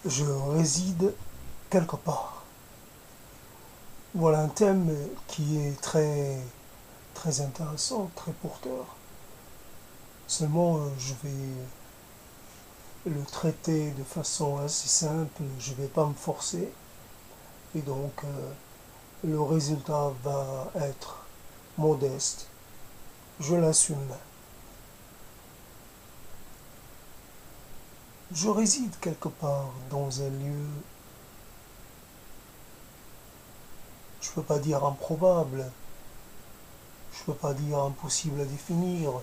Je réside quelque part. Voilà un thème qui est très intéressant, très porteur. Seulement, je vais le traiter de façon assez simple, je ne vais pas me forcer. Et donc, le résultat va être modeste. Je l'assume. Je réside quelque part dans un lieu, je ne peux pas dire improbable, je ne peux pas dire impossible à définir,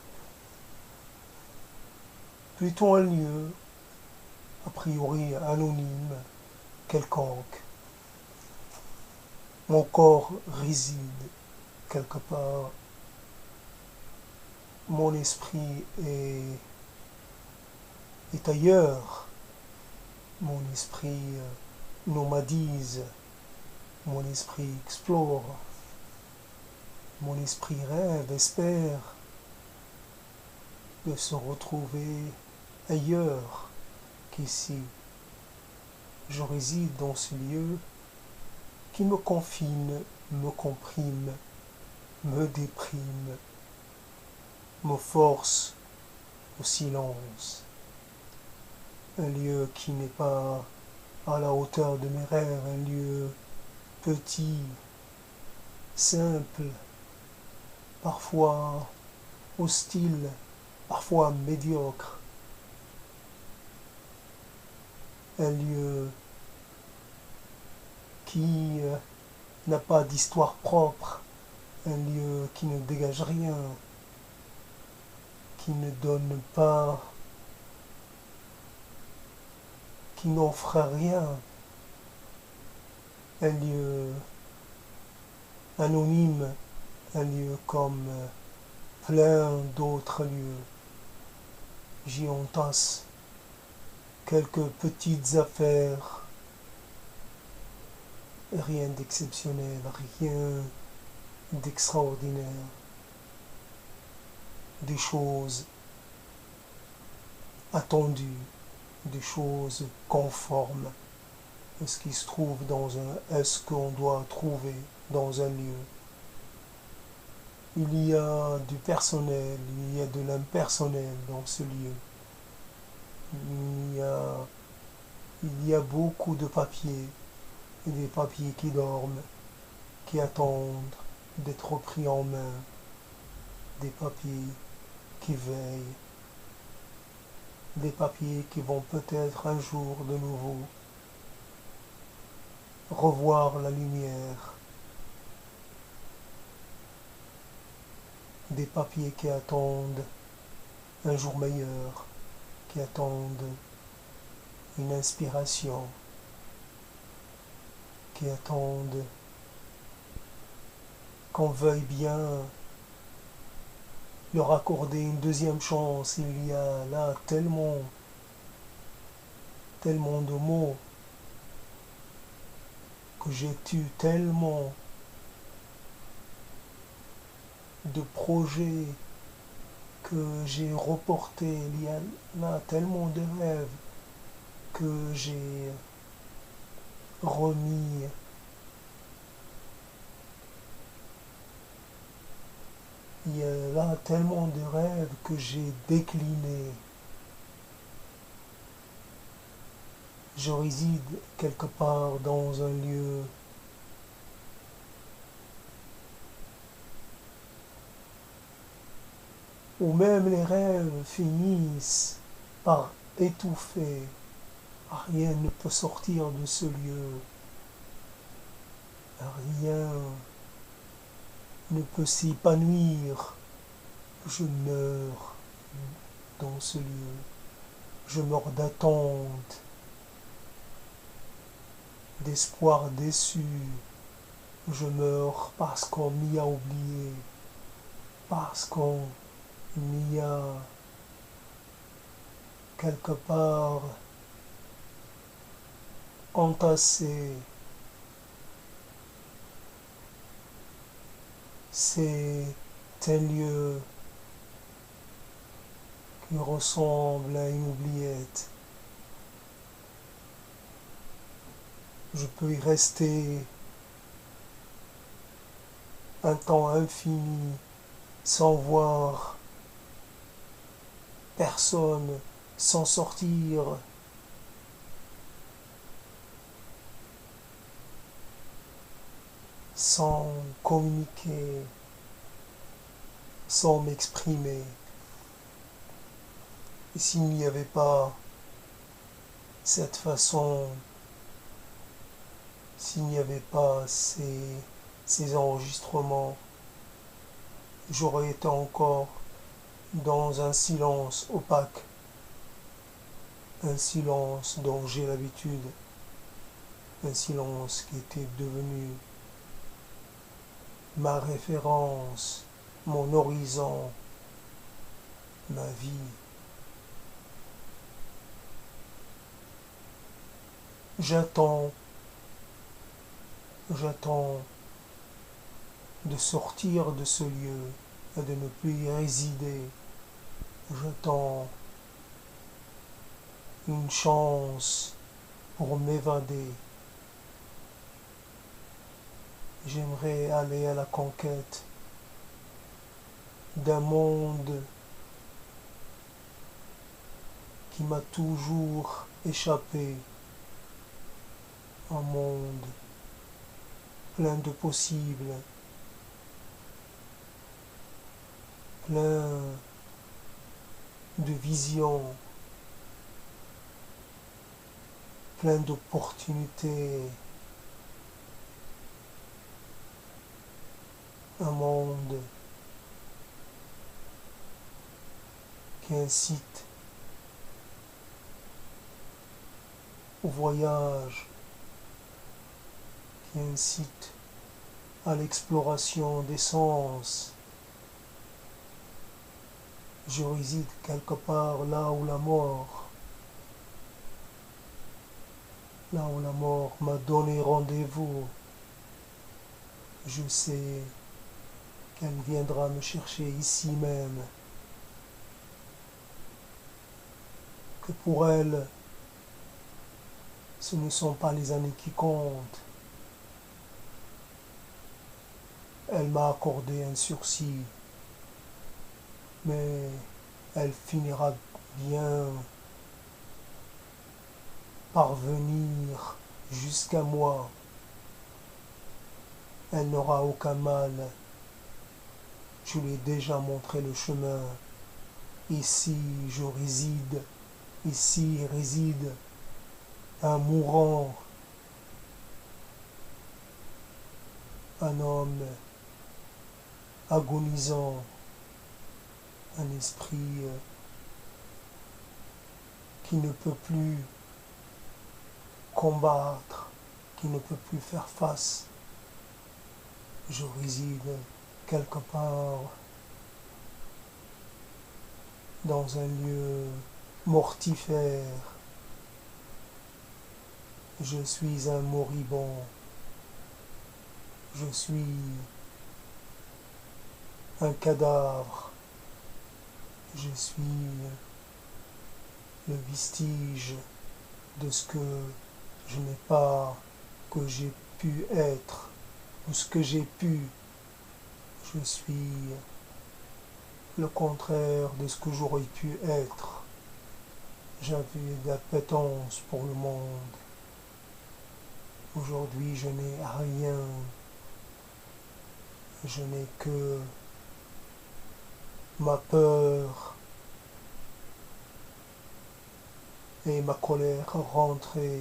plutôt un lieu, a priori anonyme, quelconque. Mon corps réside quelque part, mon esprit est ailleurs, mon esprit nomadise, mon esprit explore, mon esprit rêve, espère de se retrouver ailleurs qu'ici. Je réside dans ce lieu qui me confine, me comprime, me déprime, me force au silence. Un lieu qui n'est pas à la hauteur de mes rêves, un lieu petit, simple, parfois hostile, parfois médiocre. Un lieu qui n'a pas d'histoire propre, un lieu qui ne dégage rien, qui ne donne pas, qui n'offre rien, un lieu anonyme, un lieu comme plein d'autres lieux. J'y entasse quelques petites affaires, rien d'exceptionnel, rien d'extraordinaire, des choses attendues, des choses conformes à ce qui se trouve à ce qu'on doit trouver dans un lieu. Il y a du personnel, il y a de l'impersonnel dans ce lieu. Il y a, il y a beaucoup de papiers, et des papiers qui dorment, qui attendent d'être pris en main, des papiers qui veillent, des papiers qui vont peut-être un jour de nouveau revoir la lumière, des papiers qui attendent un jour meilleur, qui attendent une inspiration, qui attendent qu'on veuille bien leur accorder une deuxième chance. Il y a là tellement de mots que j'ai eu, tellement de projets que j'ai reportés, il y a là tellement de rêves que j'ai remis, il y a là tellement de rêves que j'ai déclinés. Je réside quelque part dans un lieu où même les rêves finissent par étouffer. Rien ne peut sortir de ce lieu. Rien ne peut s'épanouir. Je meurs dans ce lieu. Je meurs d'attente, d'espoir déçu. Je meurs parce qu'on m'y a oublié, parce qu'on m'y a quelque part entassé. C'est un lieu qui ressemble à une oubliette. je peux y rester un temps infini sans voir personne, sans sortir, sans communiquer, sans m'exprimer. Et s'il n'y avait pas cette façon, s'il n'y avait pas ces enregistrements, j'aurais été encore dans un silence opaque, un silence dont j'ai l'habitude, un silence qui était devenu ma référence, mon horizon, ma vie. J'attends de sortir de ce lieu et de ne plus y résider. J'attends une chance pour m'évader. J'aimerais aller à la conquête d'un monde qui m'a toujours échappé, un monde plein de possibles, plein de visions, plein d'opportunités, un monde qui incite au voyage, qui incite à l'exploration des sens. Je réside quelque part là où la mort m'a donné rendez-vous. Je sais qu'elle viendra me chercher ici même, que pour elle, ce ne sont pas les années qui comptent. Elle m'a accordé un sursis, mais elle finira bien par venir jusqu'à moi. Elle n'aura aucun mal. Je lui ai déjà montré le chemin. Ici je réside, ici réside un mourant, un homme agonisant, un esprit qui ne peut plus combattre, qui ne peut plus faire face. Je réside quelque part dans un lieu mortifère. Je suis un moribond. Je suis un cadavre. Je suis le vestige de ce que je n'ai pas, que j'ai pu être, ou ce que j'ai pu. Je suis le contraire de ce que j'aurais pu être. J'avais de l'appétence pour le monde. Aujourd'hui, je n'ai rien. Je n'ai que ma peur et ma colère rentrée.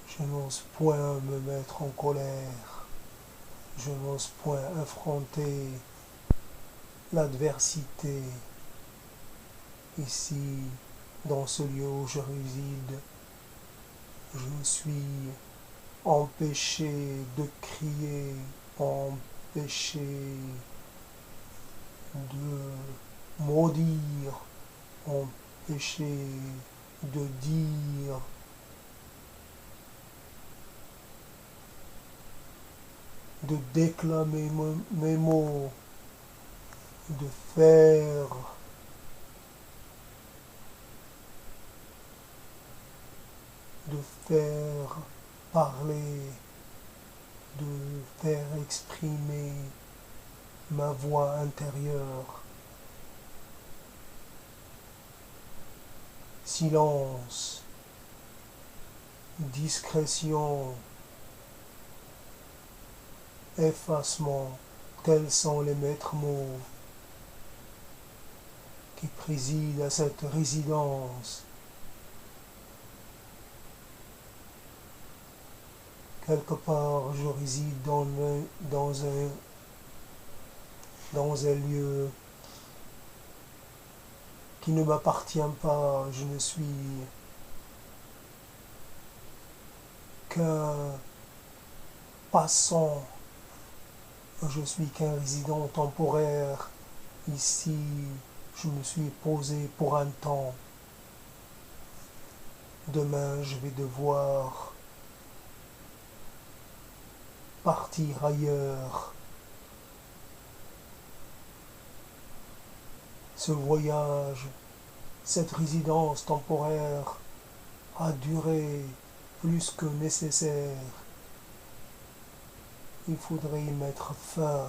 Je n'ose point me mettre en colère. Je n'ose point affronter l'adversité. Ici, dans ce lieu où je réside, je suis empêché de crier, empêché de maudire, empêché de dire, de déclamer mes mots, de faire parler, de faire exprimer ma voix intérieure. Silence, discrétion, effacement, tels sont les maîtres mots qui président à cette résidence. Quelque part, je réside dans un lieu qui ne m'appartient pas. Je ne suis qu'un passant. Je suis qu'un résident temporaire. Ici, je me suis posé pour un temps. Demain, je vais devoir partir ailleurs. Ce voyage, cette résidence temporaire a duré plus que nécessaire. Il faudrait y mettre fin.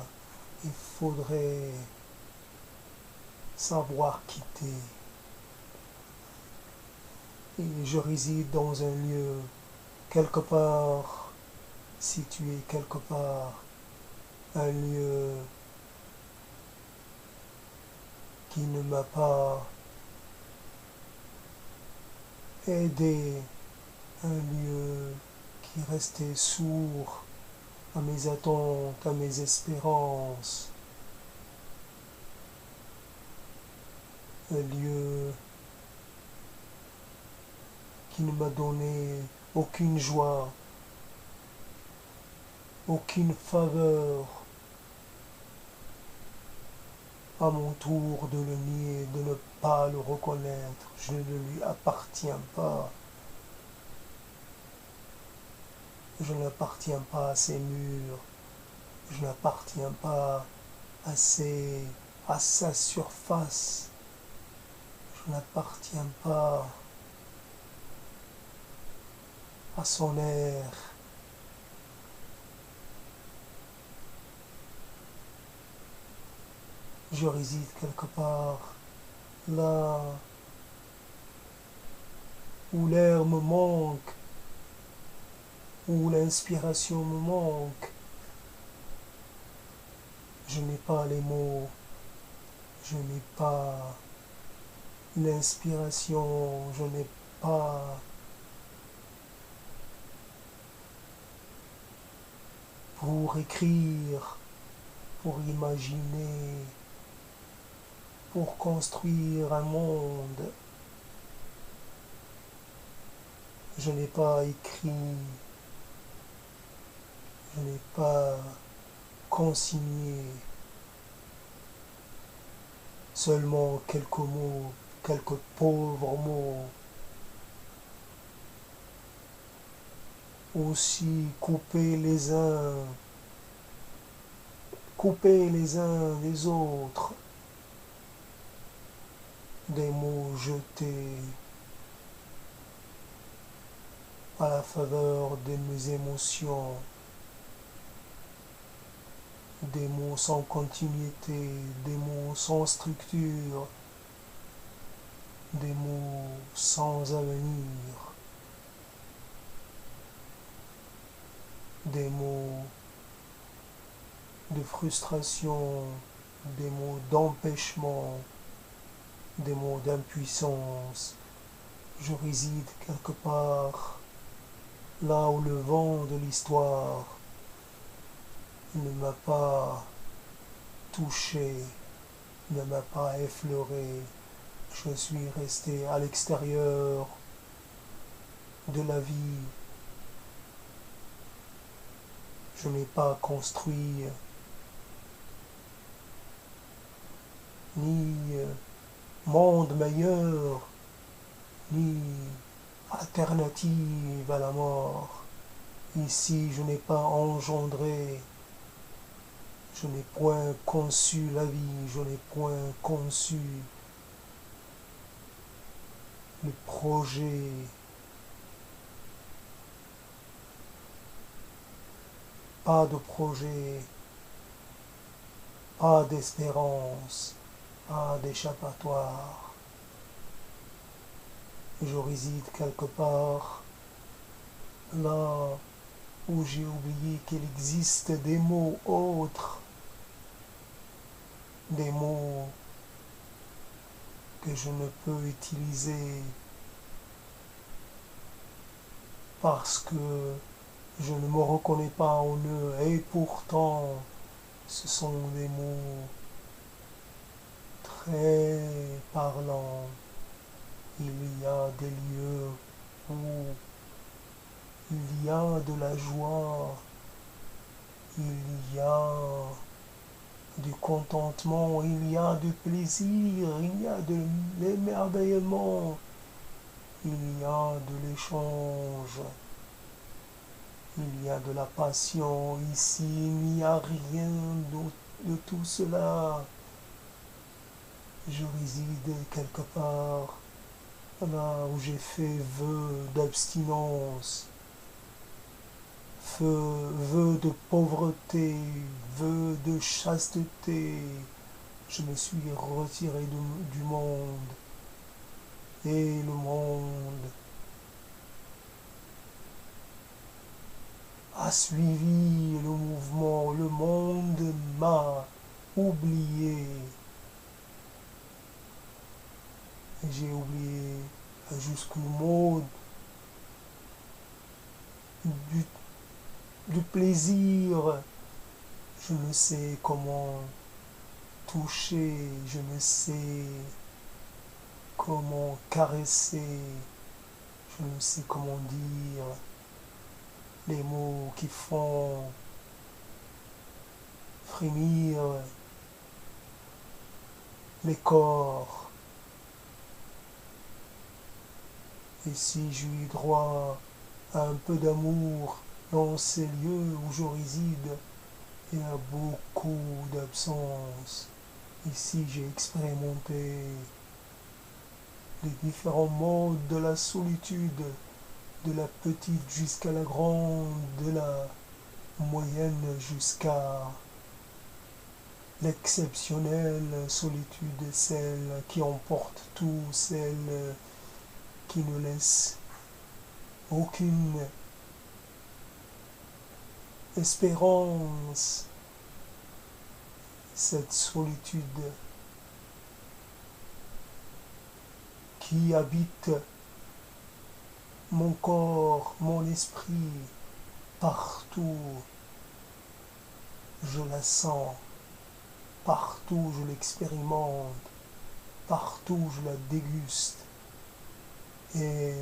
Il faudrait savoir quitter. Et je réside dans un lieu, quelque part, situé quelque part, un lieu qui ne m'a pas aidé, un lieu qui restait sourd à mes attentes, à mes espérances, un lieu qui ne m'a donné aucune joie, aucune faveur. À mon tour de le nier, de ne pas le reconnaître, je ne lui appartiens pas. Je n'appartiens pas à ces murs, je n'appartiens pas à sa surface, je n'appartiens pas à son air. Je réside quelque part là où l'air me manque, où l'inspiration me manque. Je n'ai pas les mots, je n'ai pas l'inspiration, je n'ai pas pour écrire, pour imaginer, pour construire un monde. Je n'ai pas écrit, je n'ai pas consigné, seulement quelques mots, quelques pauvres mots, aussi coupés les uns des autres, des mots jetés à la faveur de mes émotions, des mots sans continuité, des mots sans structure, des mots sans avenir, des mots de frustration, des mots d'empêchement, des mots d'impuissance. Je réside quelque part là où le vent de l'histoire ne m'a pas touché, ne m'a pas effleuré. Je suis resté à l'extérieur de la vie. Je n'ai pas construit ni monde meilleur, ni alternative à la mort. Ici, je n'ai pas engendré, je n'ai point conçu la vie, je n'ai point conçu le projet pas de projet, pas d'espérance, pas d'échappatoire. Je réside quelque part là où j'ai oublié qu'il existe des mots autres, des mots que je ne peux utiliser parce que je ne me reconnais pas en eux et pourtant ce sont des mots très parlants. Il y a des lieux où il y a de la joie, il y a du contentement, il y a du plaisir, il y a de l'émerveillement, il y a de l'échange, il y a de la passion. Ici, il n'y a rien de tout cela. Je réside quelque part là où j'ai fait vœu d'abstinence, vœu de pauvreté, vœu de chasteté. Je me suis retiré du monde et le monde a suivi le mouvement. Le monde m'a oublié. J'ai oublié jusqu'au mot du, du plaisir. Je ne sais comment toucher, je ne sais comment caresser, je ne sais comment dire les mots qui font frémir les corps. Et si j'ai eu droit à un peu d'amour dans ces lieux où je réside, il y a beaucoup d'absence. Ici, j'ai expérimenté les différents modes de la solitude, de la petite jusqu'à la grande, de la moyenne jusqu'à l'exceptionnelle solitude, celle qui emporte tout, celle qui ne laisse aucune espérance, cette solitude qui habite mon corps, mon esprit, partout je la sens, partout je l'expérimente, partout je la déguste et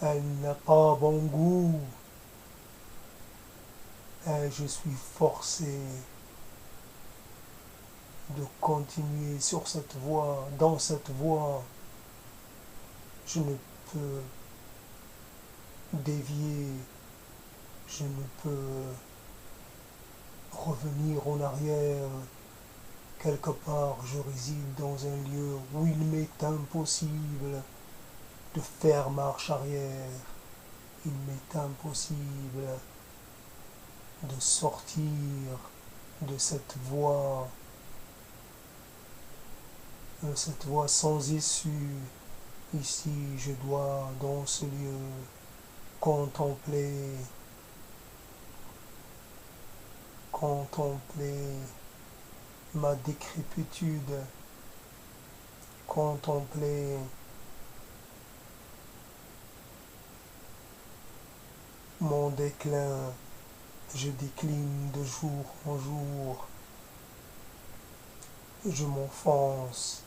elle n'a pas bon goût et je suis forcé de continuer sur cette voie, dans cette voie. Je ne peux dévier, je ne peux revenir en arrière. Quelque part, je réside dans un lieu où il m'est impossible de faire marche arrière. Il m'est impossible de sortir de cette voie sans issue. Ici, je dois, dans ce lieu, contempler ma décrépitude, contempler mon déclin. Je décline de jour en jour, je m'enfonce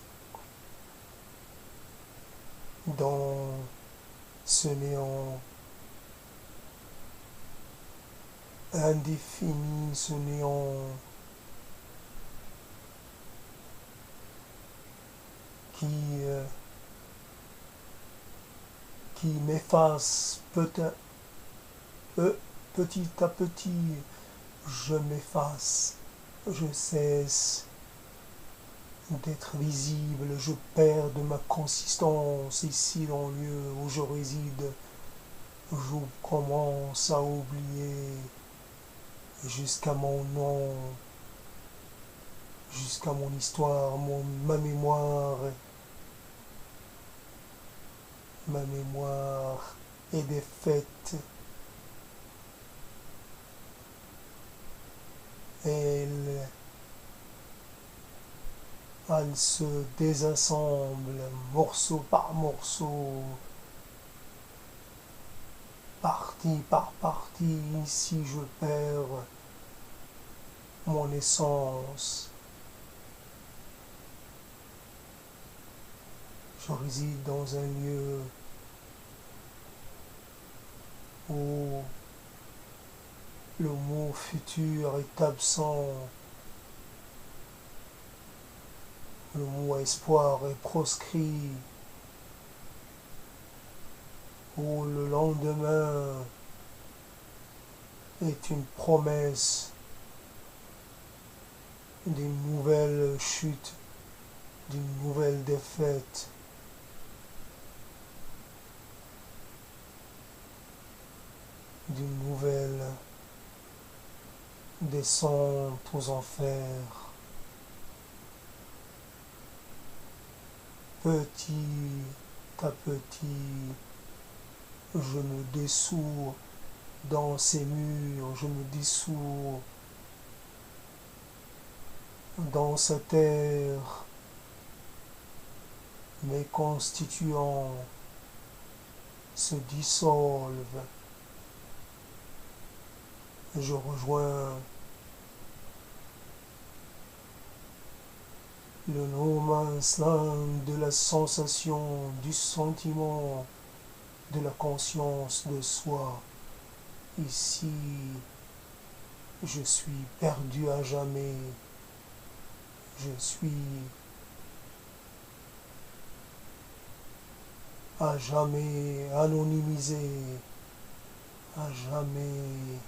dans ce néant indéfini, ce néant qui, qui m'efface petit à petit. Je m'efface, je cesse d'être visible, je perds de ma consistance ici dans le lieu où je réside. Je commence à oublier jusqu'à mon nom, jusqu'à mon histoire, ma mémoire est défaite. Elle, elle se désassemble morceau par morceau, partie par partie. Ici, je perds mon essence. Je réside dans un lieu où le mot futur est absent, le mot espoir est proscrit, où le lendemain est une promesse d'une nouvelle chute, d'une nouvelle défaite, d'une nouvelle descente aux enfers. Petit à petit, je me dessous dans ces murs, je me dissous dans cette terre, mes constituants se dissolvent. Je rejoins le no man's land de la sensation, du sentiment, de la conscience de soi. Ici, je suis perdu à jamais. Je suis à jamais anonymisé, à jamais